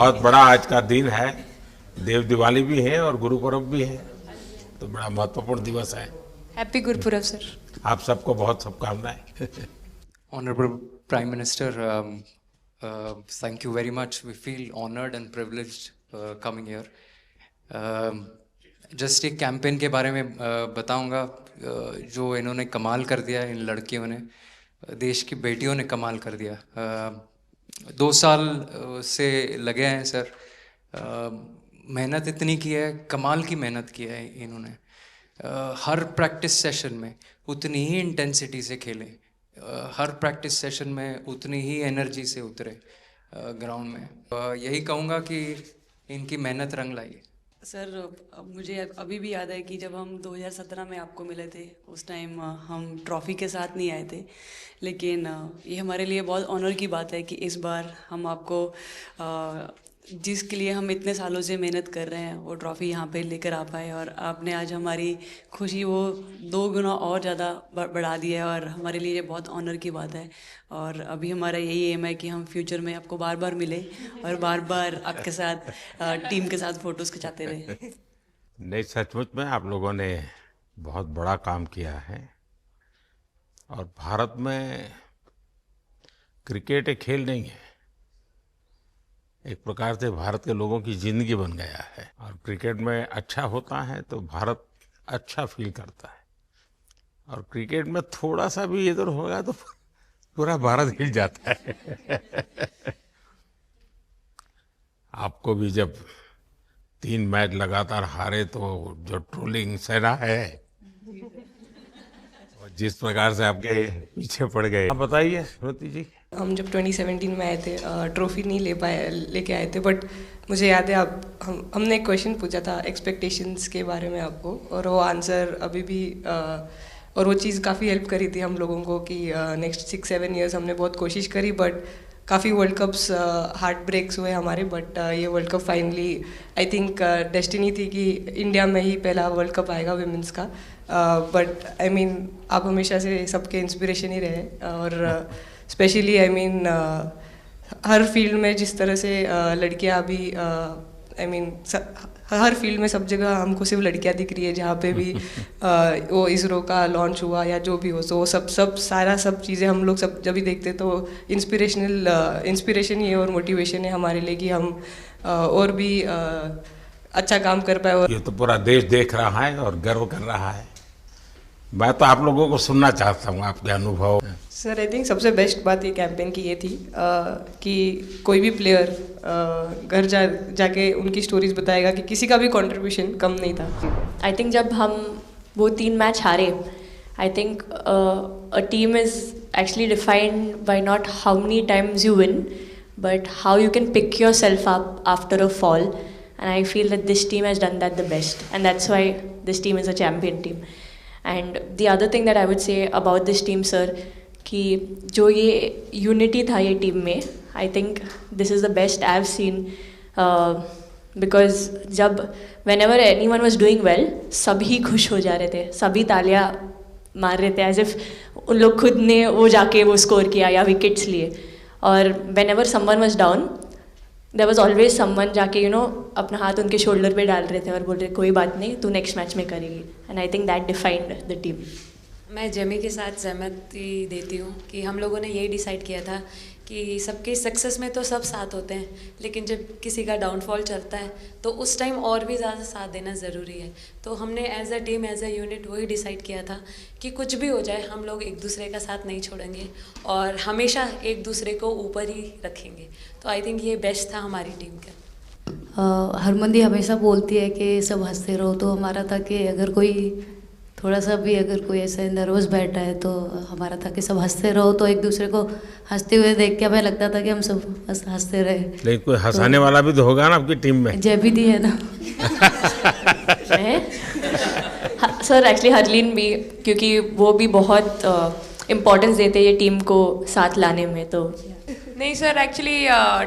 बहुत बड़ा आज का दिन है, देव दिवाली भी है और गुरु पर्व भी है, तो बड़ा महत्वपूर्ण दिवस है। Happy Gurpurab sir. आप सबको बहुत शुभकामनाएं। Honorable Prime Minister, thank you very much. We feel honored and privileged coming here. Just एक कैंपेन के बारे में बताऊंगा जो इन्होंने कमाल कर दिया, इन लड़कियों ने, देश की बेटियों ने कमाल कर दिया। 2 साल से लगे हैं सर, मेहनत इतनी की है, कमाल की मेहनत की है इन्होंने। हर प्रैक्टिस सेशन में उतनी ही इंटेंसिटी से खेले, हर प्रैक्टिस सेशन में उतनी ही एनर्जी से उतरे ग्राउंड में। यही कहूँगा कि इनकी मेहनत रंग लाई। सर मुझे अभी भी याद है कि जब हम 2017 में आपको मिले थे, उस टाइम हम ट्रॉफ़ी के साथ नहीं आए थे, लेकिन ये हमारे लिए बहुत ऑनर की बात है कि इस बार हम आपको जिसके लिए हम इतने सालों से मेहनत कर रहे हैं वो ट्रॉफ़ी यहाँ पे लेकर आ पाए, और आपने आज हमारी खुशी वो 2 गुना और ज़्यादा बढ़ा दिया है, और हमारे लिए ये बहुत ऑनर की बात है। और अभी हमारा यही एम है कि हम फ्यूचर में आपको बार बार मिले और बार बार आपके साथ टीम के साथ फ़ोटोज़ खिंचाते रहे। नहीं, सचमुच में आप लोगों ने बहुत बड़ा काम किया है, और भारत में क्रिकेट एक खेल नहीं है, एक प्रकार से भारत के लोगों की जिंदगी बन गया है, और क्रिकेट में अच्छा होता है तो भारत अच्छा फील करता है, और क्रिकेट में थोड़ा सा भी इधर होगा तो पूरा भारत हिल जाता है। आपको भी जब 3 मैच लगातार हारे तो जो ट्रोलिंग सहना है, और जिस प्रकार से आपके पीछे पड़ गए, आप बताइए श्रुति जी। हम जब 2017 में आए थे, ट्रॉफी नहीं लेके आए थे, बट मुझे याद है हमने एक क्वेश्चन पूछा था एक्सपेक्टेशंस के बारे में आपको, और वो आंसर अभी भी और वो चीज़ काफ़ी हेल्प करी थी हम लोगों को कि नेक्स्ट 6-7 ईयर्स हमने बहुत कोशिश करी, बट काफ़ी वर्ल्ड कप्स हार्ट ब्रेक्स हुए हमारे, बट ये world cup finally I think destiny थी कि इंडिया में ही पहला वर्ल्ड कप आएगा विमेंस का। बट आई मीन आप हमेशा से सबके इंस्पिरेशन ही रहे, और specially I mean her field में जिस तरह से लड़कियां अभी आई मीन हर फील्ड में सब जगह हमको सिर्फ लड़कियां दिख रही है, जहाँ पे भी वो इसरो का लॉन्च हुआ या जो भी हो, तो वो सब चीज़ें हम लोग सब जब भी देखते तो इंस्पिरेशन ही है और मोटिवेशन है हमारे लिए कि हम और भी अच्छा काम कर पाए। और ये तो पूरा देश देख रहा है और गर्व कर रहा है। मैं तो आप लोगों को सुनना चाहता हूँ आपके अनुभव। सर आई थिंक सबसे बेस्ट बात ये कैंपेन की ये थी कि कोई भी प्लेयर घर जाके उनकी स्टोरीज बताएगा कि किसी का भी कंट्रीब्यूशन कम नहीं था। आई थिंक जब हम वो 3 मैच हारे, I think a team is actually defined by not how many times you win, but how you can pick your self up after a fall, and I feel that this team has done that the best, and that's why this team is a champion team. And the other thing that I would say about this team sir, कि जो ये unity था ये team में, I think this is the best I have seen, because जब whenever anyone was doing well, सभी खुश हो जा रहे थे, सभी तालियां मार रहे थे, एज इफ उन लोग खुद ने वो जाके वो स्कोर किया या विकेट्स लिए। और whenever someone was down, there was always someone जाके अपना हाथ उनके शोल्डर पे डाल रहे थे और बोल रहे कोई बात नहीं, तू नेक्स्ट मैच में करेगी, and I think that defined the team. मैं जेमी के साथ सहमति देती हूँ कि हम लोगों ने यही डिसाइड किया था कि सबकी सक्सेस में तो सब साथ होते हैं, लेकिन जब किसी का डाउनफॉल चलता है तो उस टाइम और भी ज़्यादा साथ देना ज़रूरी है। तो हमने as a team, as a unit वही डिसाइड किया था कि कुछ भी हो जाए हम लोग एक दूसरे का साथ नहीं छोड़ेंगे और हमेशा एक दूसरे को ऊपर ही रखेंगे। तो आई थिंक ये बेस्ट था हमारी टीम का। हरमंदी हमेशा बोलती है कि सब हंसते रहो, तो हमारा था कि अगर कोई थोड़ा सा भी अगर कोई ऐसे नर्वस बैठा है तो हमारा था कि सब हंसते रहो, तो एक दूसरे को हंसते हुए देख के हमें लगता था कि हम सब हंसते रहे। लेकिन कोई हंसाने वाला भी तो होगा ना आपकी टीम में? जय दी है ना। सर एक्चुअली हरलीन भी, क्योंकि वो भी बहुत इम्पोर्टेंस देते हैं ये टीम को साथ लाने में। तो नहीं सर, एक्चुअली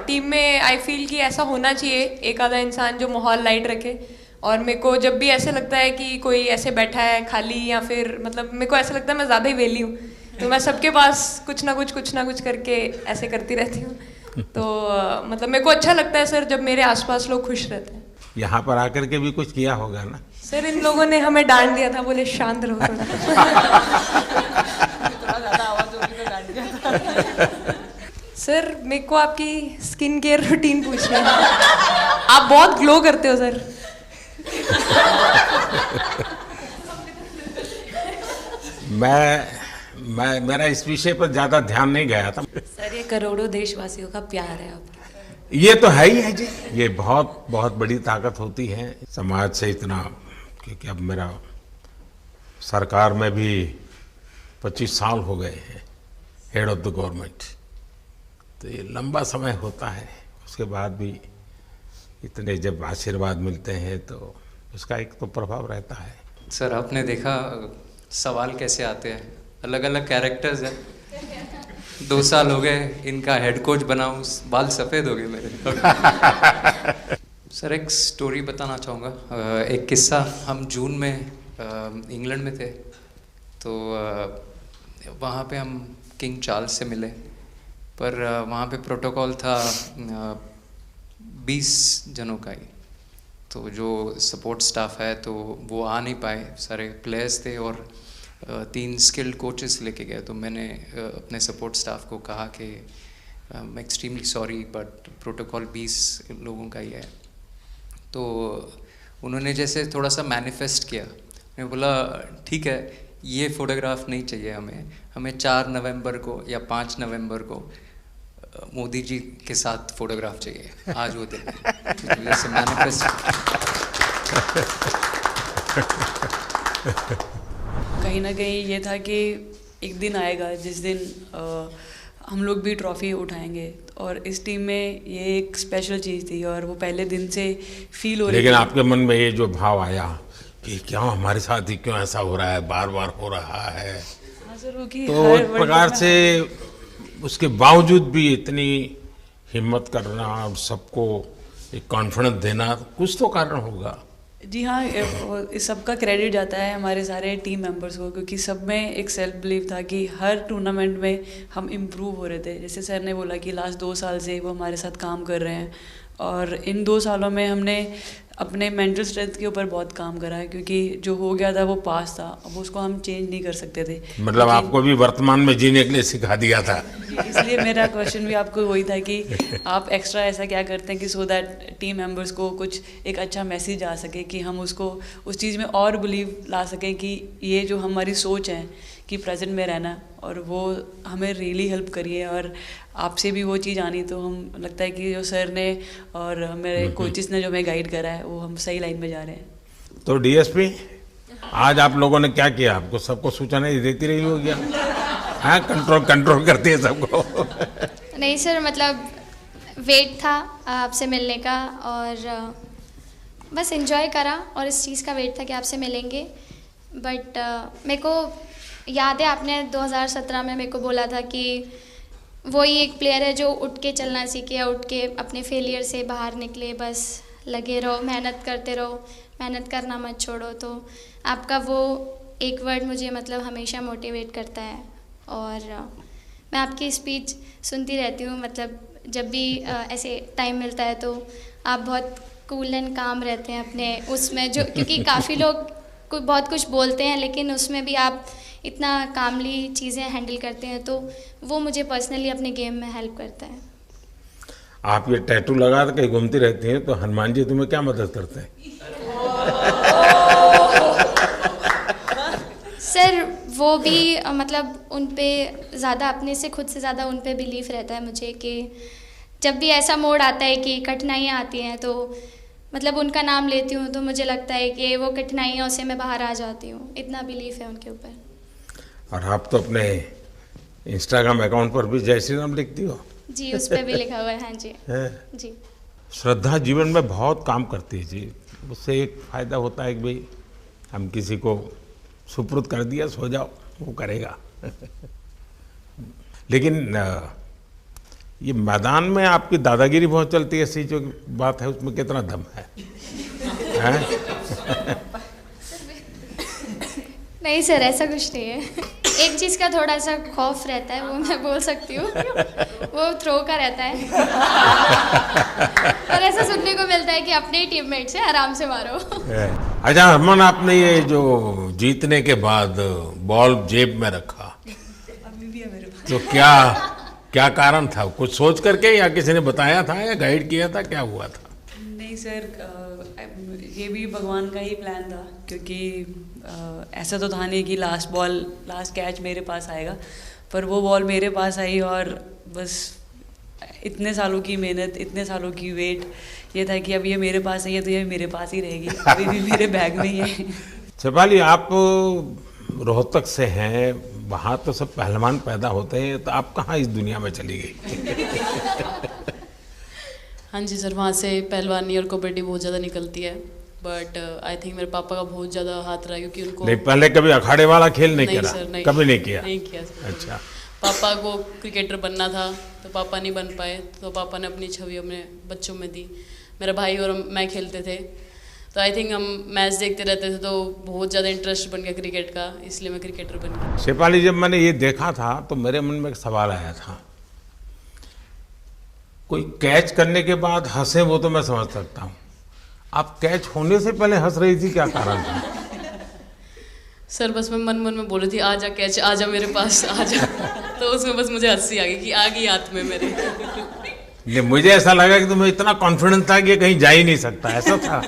टीम में आई फील कि ऐसा होना चाहिए एक आधा इंसान जो माहौल लाइट रखे। और मेरे को जब भी ऐसे लगता है कि कोई ऐसे बैठा है खाली, या फिर मतलब मेरे को ऐसा लगता है मैं ज़्यादा ही वेली हूँ, तो मैं सबके पास कुछ ना कुछ करके ऐसे करती रहती हूँ। तो मतलब मेरे को अच्छा लगता है सर जब मेरे आसपास लोग खुश रहते हैं। यहाँ पर आकर के भी कुछ किया होगा ना? सर इन लोगों ने हमें डांट दिया था, बोले शांत रहो थोड़ा। सर मेरे को आपकी स्किन केयर रूटीन पूछनी है। आप बहुत ग्लो करते हो सर। मेरा इस विषय पर ज्यादा ध्यान नहीं गया था। सर ये करोड़ों देशवासियों का प्यार है आप। ये तो है ही है जी, ये बहुत बहुत बड़ी ताकत होती है समाज से इतना, क्योंकि अब मेरा सरकार में भी 25 साल हो गए हैं हेड ऑफ द गवर्नमेंट, तो ये लंबा समय होता है। उसके बाद भी इतने जब आशीर्वाद मिलते हैं तो उसका एक तो प्रभाव रहता है। सर आपने देखा सवाल कैसे आते हैं, अलग अलग कैरेक्टर्स हैं। 2 साल हो गए इनका हेड कोच बनाऊं, बाल सफ़ेद हो गए मेरे। सर एक स्टोरी बताना चाहूँगा, एक किस्सा। हम जून में इंग्लैंड में थे, तो वहाँ पे हम किंग चार्ल्स से मिले, पर वहाँ पे प्रोटोकॉल था 20 जनों का ही। तो जो सपोर्ट स्टाफ है तो वो आ नहीं पाए, सारे प्लेयर्स थे और 3 स्किल्ड कोचेस लेके गए। तो मैंने अपने सपोर्ट स्टाफ को कहा कि I am extremely sorry but protocol 20 लोगों का ही है। तो उन्होंने जैसे थोड़ा सा मैनिफेस्ट किया, मैं बोला ठीक है ये फ़ोटोग्राफ नहीं चाहिए हमें 4 नवंबर को या 5 नवंबर को मोदी जी के साथ फ़ोटोग्राफ चाहिए, आज वो दिन है। जैसे मैनिफेस्ट। कहीं ना कहीं ये था कि एक दिन आएगा जिस दिन हम लोग भी ट्रॉफ़ी उठाएंगे, और इस टीम में ये एक स्पेशल चीज़ थी और वो पहले दिन से फील हो रही थी। लेकिन आपके मन में ये जो भाव आया कि क्या हमारे साथ ही क्यों ऐसा हो रहा है, बार बार हो रहा है, हाँ सर, वो कि तो एक प्रकार से उसके बावजूद भी इतनी हिम्मत करना और सबको एक कॉन्फिडेंस देना, कुछ तो कारण होगा। जी हाँ, इस सब का क्रेडिट जाता है हमारे सारे टीम मेंबर्स को, क्योंकि सब में एक सेल्फ बिलीव था कि हर टूर्नामेंट में हम इम्प्रूव हो रहे थे। जैसे सर ने बोला कि लास्ट 2 साल से वो हमारे साथ काम कर रहे हैं, और इन 2 सालों में हमने अपने मेंटल स्ट्रेंथ के ऊपर बहुत काम करा है, क्योंकि जो हो गया था वो पास था, अब उसको हम चेंज नहीं कर सकते थे। मतलब आपको भी वर्तमान में जीने के लिए सिखा दिया था। इसलिए मेरा क्वेश्चन भी आपको वही था कि आप एक्स्ट्रा ऐसा क्या करते हैं कि सो दैट टीम मेंबर्स को कुछ एक अच्छा मैसेज आ सके, कि हम उसको उस चीज़ में और बिलीव ला सकें कि ये जो हमारी सोच है कि प्रेजेंट में रहना, और वो हमें रियली हेल्प करिए। और आपसे भी वो चीज़ आनी, तो हम लगता है कि जो सर ने और मेरे कोचेस ने जो हमें गाइड करा है वो हम सही लाइन में जा रहे हैं। तो डीएसपी आज आप लोगों ने क्या किया? आपको सबको सूचना देती रही होगी, हाँ? कंट्रोल करती है सबको। नहीं सर, मतलब वेट था आपसे मिलने का, और बस एंजॉय करा, और इस चीज़ का वेट था कि आपसे मिलेंगे। बट मेरे को याद है आपने 2017 में मेरे को बोला था कि वही एक प्लेयर है जो उठ के चलना सीखे, या उठ के अपने फेलियर से बाहर निकले, बस लगे रहो, मेहनत करते रहो, मेहनत करना मत छोड़ो। तो आपका वो एक वर्ड मुझे मतलब हमेशा मोटिवेट करता है, और मैं आपकी स्पीच सुनती रहती हूँ। मतलब जब भी ऐसे टाइम मिलता है तो आप बहुत कूल एंड काम रहते हैं अपने उसमें, जो क्योंकि काफ़ी लोग बहुत कुछ बोलते हैं, लेकिन उसमें भी आप इतना कामली चीज़ें हैंडल करते हैं, तो वो मुझे पर्सनली अपने गेम में हेल्प करता है। आप ये टैटू लगा के घूमती रहती हैं, तो हनुमान जी तुम्हें क्या मदद करते हैं? सर वो भी मतलब उन पे ज़्यादा, अपने से खुद से ज़्यादा उन पे बिलीफ रहता है मुझे, कि जब भी ऐसा मोड़ आता है कि कठिनाइयाँ आती हैं, तो मतलब उनका नाम लेती हूँ तो मुझे लगता है कि वो कठिनाइयों से मैं बाहर आ जाती हूँ। इतना बिलीफ है उनके ऊपर। और आप तो अपने इंस्टाग्राम अकाउंट पर भी जय श्री राम लिखती हो? जी, उस पर भी लिखा हुआ है। हाँ जी। जी। श्रद्धा जीवन में बहुत काम करती है जी। उससे एक फ़ायदा होता है कि भाई हम किसी को सुपुर्द कर दिया, सो जाओ, वो करेगा। लेकिन ये मैदान में आपकी दादागिरी बहुत चलती है, ऐसी जो बात है उसमें कितना दम है? नहीं सर, ऐसा कुछ नहीं है। एक चीज़ का थोड़ा सा खौफ रहता है, वो मैं बोल सकती हूँ, वो थ्रो का रहता है। पर ऐसा सुनने को मिलता है कि अपने ही टीममेट से आराम से मारो। अच्छा हरमन, आपने ये जो जीतने के बाद बॉल जेब में रखा, अभी भी है मेरे पास। तो क्या क्या कारण था? कुछ सोच करके या किसी ने बताया था या गाइड किया था, क्या हुआ था? नहीं सर, ये भी भगवान का ही प्लान था, क्योंकि ऐसा तो था नहीं कि लास्ट कैच मेरे पास आएगा, पर वो बॉल मेरे पास आई और बस इतने सालों की मेहनत, इतने सालों की वेट, ये था कि अब ये मेरे पास आई है तो ये मेरे पास ही रहेगी, अभी भी मेरे बैग में ही है। शेफाली, आप रोहतक से हैं, वहाँ तो सब पहलवान पैदा होते हैं, तो आप कहाँ इस दुनिया में चली गई? हाँ जी सर, वहाँ से पहलवानी और कबड्डी बहुत ज़्यादा निकलती है, बट आई थिंक मेरे पापा का बहुत ज़्यादा हाथ रहा, क्योंकि उनको नहीं, पहले कभी अखाड़े वाला खेल नहीं खेला? सर, नहीं, कभी नहीं किया? नहीं किया सर। अच्छा। पापा को क्रिकेटर बनना था तो पापा नहीं बन पाए, तो पापा ने अपनी छवि अपने बच्चों में दी। मेरा भाई और मैं खेलते थे, तो आई थिंक हम मैच देखते रहते थे, तो बहुत ज़्यादा इंटरेस्ट बन गया क्रिकेट का, इसलिए मैं क्रिकेटर बन गया। शेफाली, जब मैंने ये देखा था तो मेरे मन में एक सवाल आया था, कोई कैच करने के बाद हंसे वो तो मैं समझ सकता हूँ, आप कैच होने से पहले हंस रही थी, क्या कारण था? सर बस मैं मन में बोल रही थी, आजा कैच, आजा मेरे पास, आजा। तो उसमें बस मुझे हंसी आ गई कि आ गई हाथ में मेरे। नहीं, मुझे ऐसा लगा कि तुम्हें इतना कॉन्फिडेंस था कि ये कहीं जा ही नहीं सकता, ऐसा था?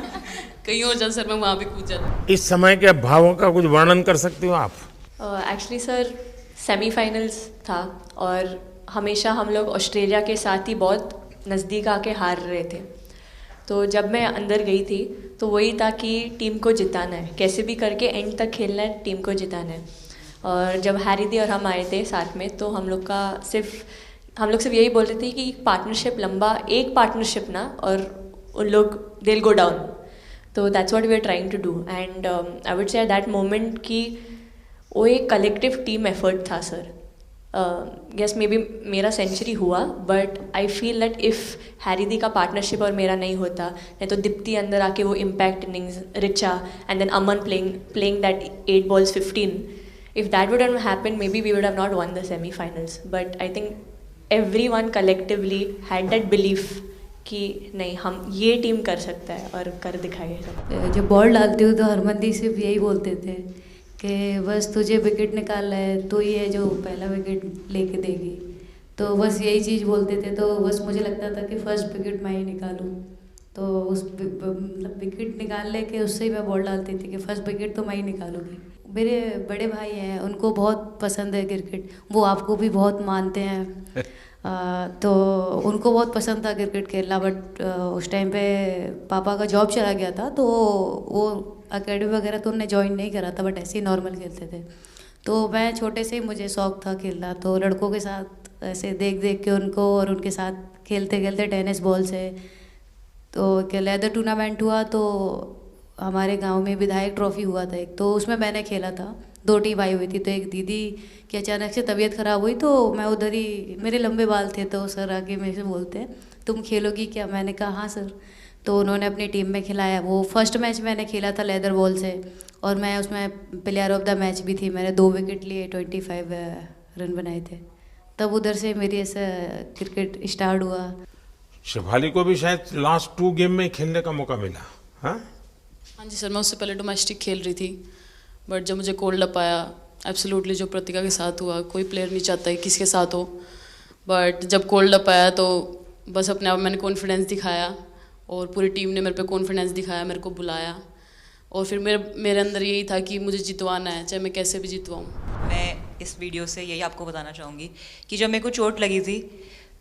कहीं और जा सर, मैं वहाँ भी कूद जाती। इस समय के भावों का कुछ वर्णन कर सकती हो आप? एक्चुअली सर सेमीफाइनल्स था और हमेशा हम लोग ऑस्ट्रेलिया के साथ ही बहुत नज़दीक आके हार रहे थे, तो जब मैं अंदर गई थी तो वही था कि टीम को जिताना है, कैसे भी करके एंड तक खेलना है, टीम को जिताना है। और जब हैरी दी और हम आए थे साथ में, तो हम लोग सिर्फ यही बोल रहे थे कि पार्टनरशिप लंबा, एक पार्टनरशिप ना, और उन लोग दे विल गो डाउन, तो that's what we are trying to do. And I would say that moment कि वो एक कलेक्टिव टीम एफर्ट था सर। यस मे बी मेरा सेंचुरी हुआ, but I feel that if Harry दी का partnership और मेरा नहीं होता, नहीं तो दीप्ति अंदर आके वो impact innings, Richa and then Aman playing that 8 balls 15, if that would have happened, maybe we would have not won the semi-finals. But I think everyone collectively had that belief कि नहीं, हम ये टीम कर सकता है और कर दिखाएगा। जब बॉल डालती हूँ तो हरमनदीप सिर्फ यही बोलते थे कि बस तुझे विकेट निकालना है, तो ये जो पहला विकेट लेके देगी, तो बस यही चीज़ बोलते थे। तो बस मुझे लगता था कि फर्स्ट विकेट मैं ही निकालूँ, तो उस मतलब विकेट निकालने के उससे ही मैं बॉल डालती थी कि फर्स्ट विकेट तो मैं ही निकालूंगी। मेरे बड़े भाई हैं, उनको बहुत पसंद है क्रिकेट, वो आपको भी बहुत मानते हैं। तो उनको बहुत पसंद था क्रिकेट खेलना, बट उस टाइम पे पापा का जॉब चला गया था, तो वो अकेडमी वगैरह तो उन्होंने ज्वाइन नहीं करा था, बट ऐसे ही नॉर्मल खेलते थे। तो मैं छोटे से ही मुझे शौक था खेलना, तो लड़कों के साथ ऐसे देख देख के उनको और उनके साथ खेलते खेलते टेनिस बॉल से, तो लेदर टूर्नामेंट हुआ, तो हमारे गांव में विधायक ट्रॉफी हुआ था एक, तो उसमें मैंने खेला था। 2 टीम आई हुई थी, तो एक दीदी की अचानक से तबीयत ख़राब हुई, तो मैं उधर ही, मेरे लंबे बाल थे, तो सर आके मेरे से बोलते हैं तुम खेलोगी क्या? मैंने कहा हाँ सर। तो उन्होंने अपनी टीम में खिलाया। वो फर्स्ट मैच मैंने खेला था लेदर बॉल से, और मैं उसमें प्लेयर ऑफ द मैच भी थी। मैंने 2 विकेट लिए, 25 रन बनाए थे। तब उधर से मेरी ऐसा क्रिकेट स्टार्ट हुआ। शेफाली को भी शायद लास्ट 2 गेम में खेलने का मौका मिला? हाँ जी सर, मैं उससे पहले डोमेस्टिक खेल रही थी, बट जब मुझे कोल्ड अप आया, एब्सोल्युटली जो प्रतिका के साथ हुआ, कोई प्लेयर नहीं चाहता है किसके साथ हो, बट जब कोल्ड अप आया तो बस अपने आप मैंने कॉन्फिडेंस दिखाया, और पूरी टीम ने मेरे पे कॉन्फिडेंस दिखाया, मेरे को बुलाया, और फिर मेरे अंदर यही था कि मुझे जितवाना है, चाहे मैं कैसे भी जितवाऊँ। मैं इस वीडियो से यही आपको बताना चाहूँगी कि जब मेरे को चोट लगी थी,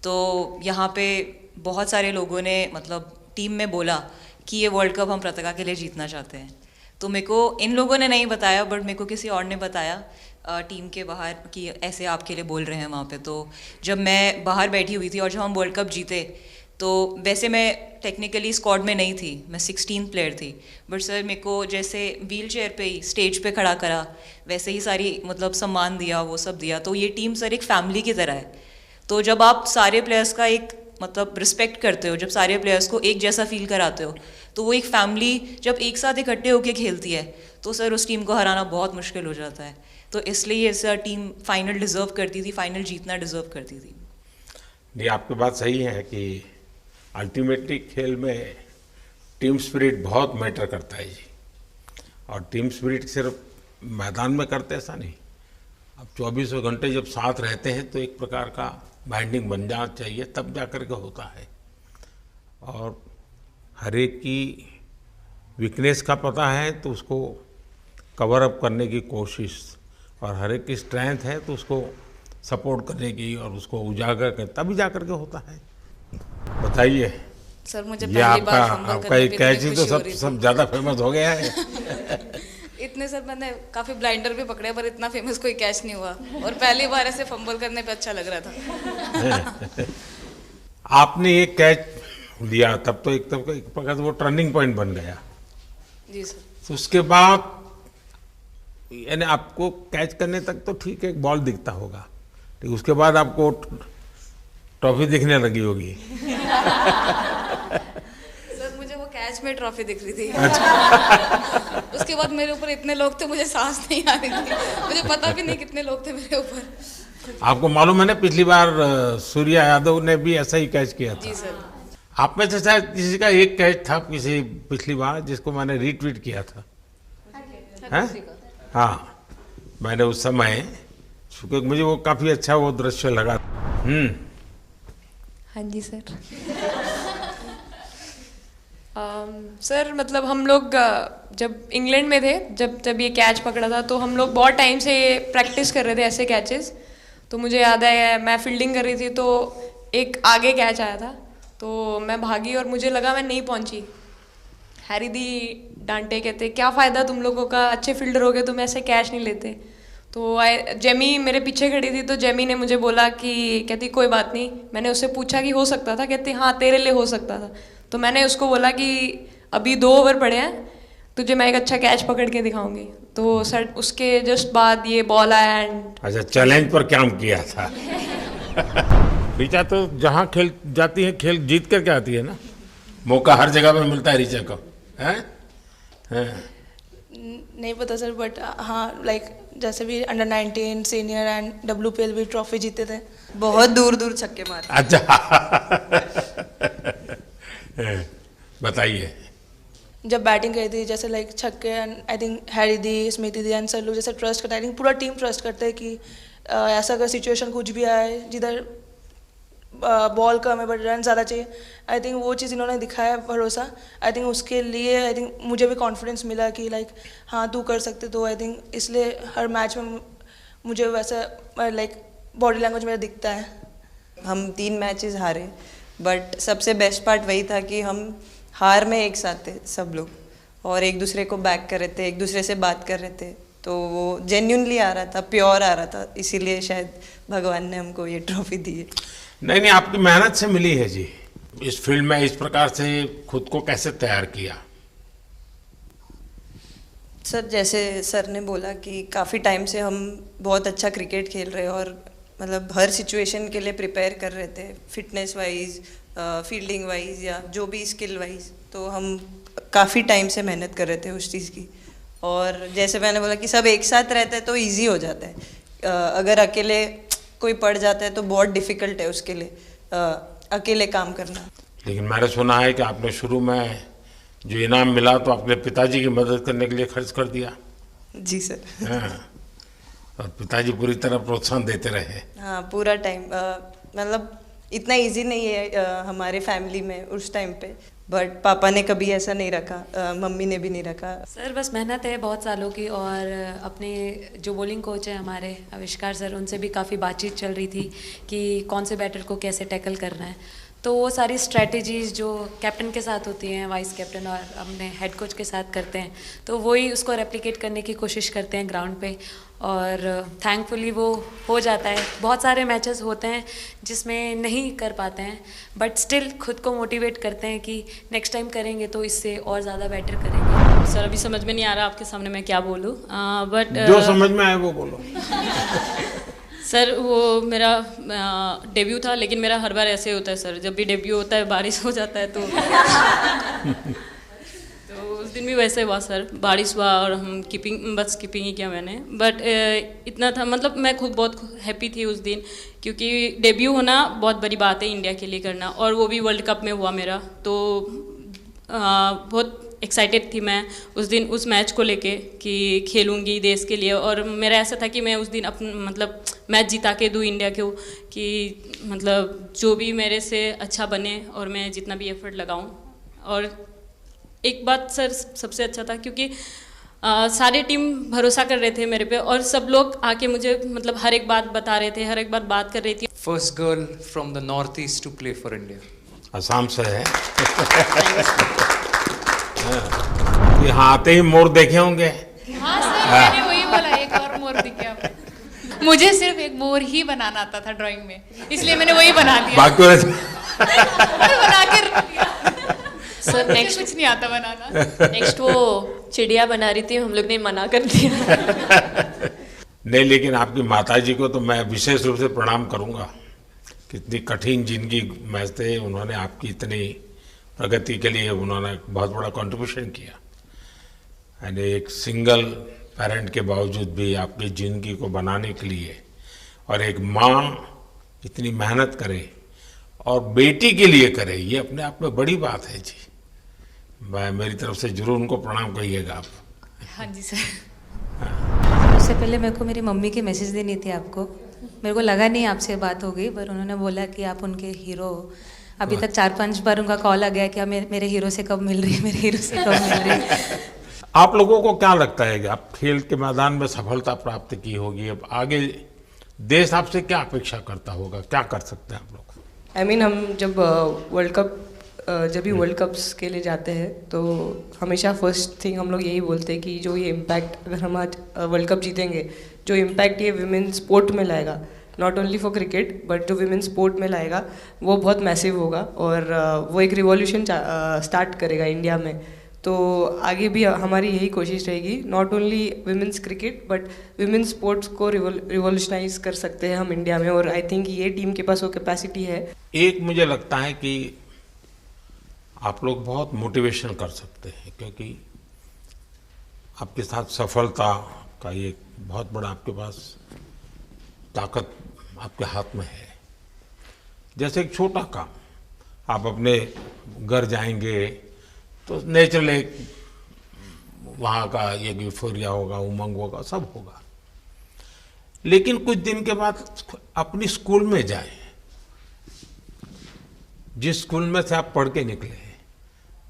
तो यहाँ पे बहुत सारे लोगों ने मतलब टीम में बोला कि ये वर्ल्ड कप हम प्रतिका के लिए जीतना चाहते हैं। तो मेरे को इन लोगों ने नहीं बताया, बट मेरे को किसी और ने बताया टीम के बाहर कि ऐसे आपके लिए बोल रहे हैं वहाँ पे। तो जब मैं बाहर बैठी हुई थी और जब हम वर्ल्ड कप जीते, तो वैसे मैं टेक्निकली स्क्वाड में नहीं थी, मैं 16 प्लेयर थी, बट सर मेरे को जैसे व्हील चेयर पे ही स्टेज पे खड़ा करा, वैसे ही सारी मतलब सम्मान दिया, वो सब दिया। तो ये टीम सर एक फैमिली की तरह है। तो जब आप सारे प्लेयर्स का एक मतलब रिस्पेक्ट करते हो, जब सारे प्लेयर्स को एक जैसा फील कराते हो, तो वो एक फैमिली जब एक साथ इकट्ठे होकर खेलती है, तो सर उस टीम को हराना बहुत मुश्किल हो जाता है। तो इसलिए ये टीम फाइनल डिज़र्व करती थी, फाइनल जीतना डिज़र्व करती थी। नहीं, आपकी बात सही है कि अल्टीमेटली खेल में टीम स्पिरिट बहुत मैटर करता है जी। और टीम स्पिरिट सिर्फ मैदान में करते ऐसा नहीं, अब 24 घंटे जब साथ रहते हैं तो एक प्रकार का बाइंडिंग बन जाना चाहिए, तब जा कर के होता है। और हर एक की वीकनेस का पता है तो उसको कवर अप करने की कोशिश, और हर एक की स्ट्रेंथ है तो उसको सपोर्ट करने की और उसको उजागर कर, तभी जा कर के होता है। बताइए सर, मुझे ये आपका एक कैच ही तो सब ज़्यादा फेमस हो गया है। इतने सर मैंने काफ़ी ब्लाइंडर भी पकड़े पर इतना फेमस कोई कैच नहीं हुआ, और पहली बार ऐसे फंबल करने पे अच्छा लग रहा था। आपने एक कैच लिया तब तो एक प्रकार से वो टर्निंग पॉइंट बन गया जी सर। तो उसके बाद यानी आपको कैच करने तक तो ठीक है, एक बॉल दिखता होगा, लेकिन उसके बाद आपको ट्रॉफी दिखने लगी होगी। सर मुझे वो कैच में ट्रॉफी दिख रही थी। अच्छा। उसके बाद मेरे ऊपर इतने लोग थे, मुझे सांस नहीं आ रही थी, मुझे पता भी नहीं कितने लोग थे मेरे ऊपर। आपको मालूम है ना, पिछली बार सूर्या यादव ने भी ऐसा ही कैच किया था। जी सर। आप में से शायद किसी का एक कैच था किसी पिछली बार जिसको मैंने रीट्वीट किया था, हैं? हाँ, मैंने उस समय, क्योंकि मुझे वो काफ़ी अच्छा वो दृश्य लगा। हाँ जी सर। सर मतलब हम लोग जब इंग्लैंड में थे, जब ये कैच पकड़ा था, तो हम लोग बहुत टाइम से प्रैक्टिस कर रहे थे ऐसे कैचेस। तो मुझे याद है मैं फील्डिंग कर रही थी तो एक आगे कैच आया था, तो मैं भागी और मुझे लगा मैं नहीं पहुंची। हैरी दी डांटे, कहते क्या फ़ायदा तुम लोगों का, अच्छे फील्डर हो गए तुम ऐसे कैच नहीं लेते। तो जेमी मेरे पीछे खड़ी थी, तो जेमी ने मुझे बोला कि, कहती कोई बात नहीं। मैंने उससे पूछा कि हो सकता था, कहती हाँ तेरे लिए हो सकता था। तो मैंने उसको बोला कि अभी 2 ओवर पड़े हैं, तुझे मैं एक अच्छा कैच पकड़ के दिखाऊंगी। तो सर उसके जस्ट बाद ये बॉल आया एंड। अच्छा, चैलेंज पर काम किया था। ऋचा तो जहाँ खेल जाती है खेल जीत करके आती है ना, मौका हर जगह में मिलता है ऋचा को, हैं? नहीं पता सर, बट हाँ लाइक जैसे भी अंडर 19 सीनियर एंड WPL भी ट्रॉफी जीते थे। बहुत दूर दूर छक्के मारे। अच्छा। बताइए। जब बैटिंग करी थी जैसे लाइक छक्के, and I think Harry the, Smriti the and sir लोग जैसे ट्रस्ट करते हैं, आई थिंक पूरा टीम ट्रस्ट करता है कि ऐसा अगर सिचुएशन कुछ भी आए जिधर बॉल कम है बट रन ज़्यादा चाहिए, आई थिंक वो चीज़ इन्होंने दिखाया भरोसा। आई थिंक उसके लिए आई थिंक मुझे भी कॉन्फिडेंस मिला कि लाइक हाँ तू कर सकते। तो आई थिंक इसलिए हर मैच में मुझे वैसा लाइक बॉडी लैंग्वेज मेरा दिखता है। हम 3 मैचेस हारे, बट सबसे बेस्ट पार्ट वही था कि हम हार में एक साथ थे सब लोग, और एक दूसरे को बैक कर रहे थे, एक दूसरे से बात कर रहे थे। तो वो जेन्युइनली आ रहा था, प्योर आ रहा था, इसीलिए शायद भगवान ने हमको ये ट्रॉफी दी है। नहीं, आपकी मेहनत से मिली है जी। इस फील्ड में इस प्रकार से खुद को कैसे तैयार किया? सर जैसे सर ने बोला कि काफ़ी टाइम से हम बहुत अच्छा क्रिकेट खेल रहे हैं, और मतलब हर सिचुएशन के लिए प्रिपेयर कर रहे थे, फिटनेस वाइज, फील्डिंग वाइज या जो भी स्किल वाइज। तो हम काफ़ी टाइम से मेहनत कर रहे थे उस चीज़ की। और जैसे मैंने बोला कि सब एक साथ रहते हैं तो इजी हो जाता है। अगर अकेले कोई पड़ जाता है तो बहुत डिफ़िकल्ट है उसके लिए अकेले काम करना। लेकिन मैंने सुना है कि आपने शुरू में जो इनाम मिला तो अपने पिताजी की मदद करने के लिए खर्च कर दिया। जी सर। हाँ, और पिताजी पूरी तरह प्रोत्साहन देते रहे। हाँ, पूरा टाइम मतलब इतना इजी नहीं है हमारे फैमिली में उस टाइम पे, बट पापा ने कभी ऐसा नहीं रखा, मम्मी ने भी नहीं रखा। सर बस मेहनत है बहुत सालों की, और अपने जो बॉलिंग कोच हैं हमारे आविष्कार सर, उनसे भी काफ़ी बातचीत चल रही थी कि कौन से बैटर को कैसे टैकल करना है। तो वो सारी स्ट्रेटजीज जो कैप्टन के साथ होती हैं, वाइस कैप्टन और अपने हेड कोच के साथ करते हैं, तो वही उसको रेप्लिकेट करने की कोशिश करते हैं ग्राउंड पे, और थैंकफुली वो हो जाता है। बहुत सारे मैचेस होते हैं जिसमें नहीं कर पाते हैं, बट स्टिल खुद को मोटिवेट करते हैं कि नेक्स्ट टाइम करेंगे तो इससे और ज़्यादा बेटर करेंगे। सर अभी समझ में नहीं आ रहा आपके सामने मैं क्या बोलूँ, बट जो समझ में आए वो बोलो। सर वो मेरा डेब्यू था, लेकिन मेरा हर बार ऐसे होता है सर, जब भी डेब्यू होता है बारिश हो जाता है तो दिन भी वैसे हुआ सर, बारिश हुआ और हम बस कीपिंग ही किया मैंने, बट इतना था, मतलब मैं खुद बहुत हैप्पी थी उस दिन, क्योंकि डेब्यू होना बहुत बड़ी बात है इंडिया के लिए करना, और वो भी वर्ल्ड कप में हुआ मेरा, तो बहुत एक्साइटेड थी मैं उस दिन उस मैच को लेके कि खेलूंगी देश के लिए, और मेरा ऐसा था कि मैं उस दिन मतलब मैच जिता के दूँ इंडिया को, कि मतलब जो भी मेरे से अच्छा बने और मैं जितना भी एफर्ट लगाऊं। और एक बात सर सबसे अच्छा था, क्योंकि सारी टीम भरोसा कर रहे थे मेरे पे, और सब लोग आके मुझे मतलब हर एक बात बता रहे थे, हर एक बात कर रही थी। First girl from the north east to play for India. Assam से है। यहाँ आते ही मोर देखे होंगे। हाँ सर, मैंने वही बोला, एक और मोर दिखे आपको। मुझे सिर्फ एक मोर ही बनाना आता था ड्राइंग में, इसलिए मैंने वही बना दिया। बाकी बना के रख दिया। सर नेक्स्ट कुछ नहीं आता बनाना। नेक्स्ट वो चिड़िया बना रही थी, हम लोग ने मना कर दिया। नहीं, लेकिन आपकी माताजी को तो मैं विशेष रूप से प्रणाम करूंगा। कितनी कठिन जिंदगी में थे, उन्होंने आपकी इतनी प्रगति के लिए उन्होंने बहुत बड़ा कंट्रीब्यूशन किया। यानी एक सिंगल पेरेंट के बावजूद भी आपकी ज़िंदगी को बनाने के लिए, और एक माँ इतनी मेहनत करे और बेटी के लिए करे, ये अपने आप में बड़ी बात है जी। मैं मेरी तरफ से जरूर उनको प्रणाम कहिएगा आप। हाँ जी सर। उससे पहले मेरे को मेरी मम्मी की मैसेज देनी थी आपको। मेरे को लगा नहीं आपसे बात हो गई, पर उन्होंने बोला कि आप उनके हीरो। अभी तक 4-5 बार उनका कॉल आ गया कि आप मेरे हीरो से कब मिल रही है, मेरे हीरो से कब मिल रही है। आप लोगों को क्या लगता है कि आप खेल के मैदान में सफलता प्राप्त की होगी, अब आगे देश आपसे क्या अपेक्षा करता होगा, क्या कर सकते हैं आप लोग? हम जब वर्ल्ड कप्स के लिए जाते हैं तो हमेशा फर्स्ट थिंग हम लोग यही बोलते हैं कि जो ये इम्पैक्ट, अगर हम आज वर्ल्ड कप जीतेंगे, जो इम्पैक्ट ये विमेन स्पोर्ट में लाएगा, not only for cricket but जो विमेन स्पोर्ट में लाएगा, वो बहुत मैसिव होगा, और वो एक रिवॉल्यूशन स्टार्ट करेगा इंडिया में। तो आगे भी हमारी यही कोशिश रहेगी, not only women's cricket but women sports को रिवॉल्यूशनाइज कर सकते हैं हम इंडिया में, और आई थिंक ये टीम के पास वो कैपेसिटी है। एक मुझे लगता है कि आप लोग बहुत मोटिवेशन कर सकते हैं, क्योंकि आपके साथ सफलता का एक बहुत बड़ा आपके पास ताकत आपके हाथ में है। जैसे एक छोटा काम, आप अपने घर जाएंगे तो नेचुरल एक वहाँ का एक यूफोरिया होगा, उमंग होगा, सब होगा। लेकिन कुछ दिन के बाद अपनी स्कूल में जाएं, जिस स्कूल में से आप पढ़ के निकले हैं,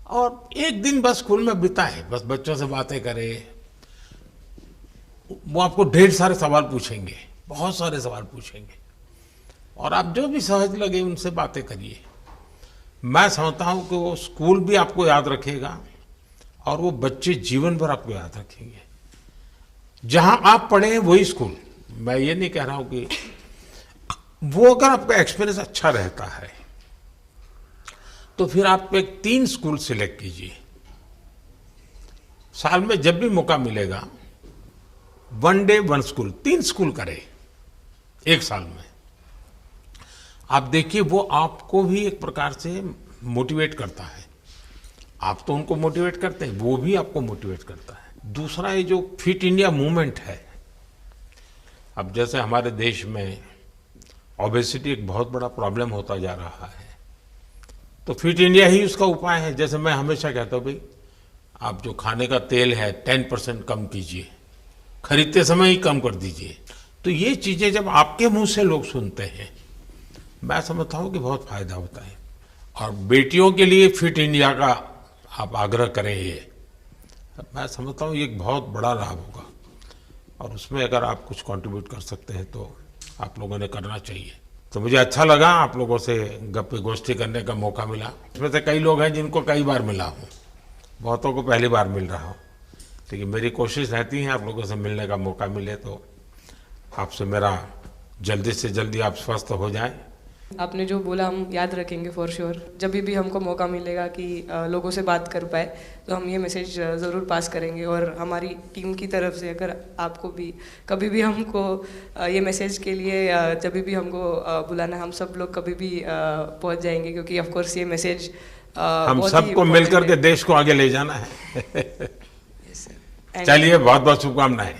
और एक दिन बस स्कूल में बिताए, बस बच्चों से बातें करें। वो आपको ढेर सारे सवाल पूछेंगे, बहुत सारे सवाल पूछेंगे, और आप जो भी सहज लगे उनसे बातें करिए। मैं समझता हूं कि वो स्कूल भी आपको याद रखेगा, और वो बच्चे जीवन भर आपको याद रखेंगे। जहां आप पढ़े हैं वही स्कूल, मैं ये नहीं कह रहा हूं कि वो, अगर आपका एक्सपीरियंस अच्छा रहता है तो फिर आप एक 3 स्कूल सिलेक्ट कीजिए। साल में जब भी मौका मिलेगा, 1 डे 1 स्कूल, 3 स्कूल करें एक साल में। आप देखिए, वो आपको भी एक प्रकार से मोटिवेट करता है। आप तो उनको मोटिवेट करते हैं, वो भी आपको मोटिवेट करता है। दूसरा, ये जो फिट इंडिया मूवमेंट है, अब जैसे हमारे देश में ओबेसिटी एक बहुत बड़ा प्रॉब्लम होता जा रहा है, तो फिट इंडिया ही उसका उपाय है। जैसे मैं हमेशा कहता हूँ, भाई आप जो खाने का तेल है 10% कम कीजिए, खरीदते समय ही कम कर दीजिए। तो ये चीज़ें जब आपके मुंह से लोग सुनते हैं, मैं समझता हूँ कि बहुत फायदा होता है। और बेटियों के लिए फिट इंडिया का आप आग्रह करें, ये मैं समझता हूँ ये एक बहुत बड़ा लाभ होगा, और उसमें अगर आप कुछ कंट्रीब्यूट कर सकते हैं तो आप लोगों ने करना चाहिए। तो मुझे अच्छा लगा आप लोगों से गप्पे गोष्ठी करने का मौका मिला। इसमें से कई लोग हैं जिनको कई बार मिला हूँ, बहुतों को पहली बार मिल रहा हूँ, लेकिन मेरी कोशिश रहती है आप लोगों से मिलने का मौका मिले तो आपसे मेरा जल्दी से जल्दी आप स्वस्थ हो जाएं। आपने जो बोला हम याद रखेंगे फॉर श्योर। जब भी हमको मौका मिलेगा कि लोगों से बात कर पाए तो हम ये मैसेज ज़रूर पास करेंगे। और हमारी टीम की तरफ से अगर आपको भी कभी भी हमको ये मैसेज के लिए जब भी हमको बुलाना, हम सब लोग कभी भी पहुंच जाएंगे, क्योंकि ऑफ कोर्स ये मैसेज हम बहुत ही सबको important मिलकर है। के देश को आगे ले जाना है। चलिए, बहुत बहुत शुभकामनाएं।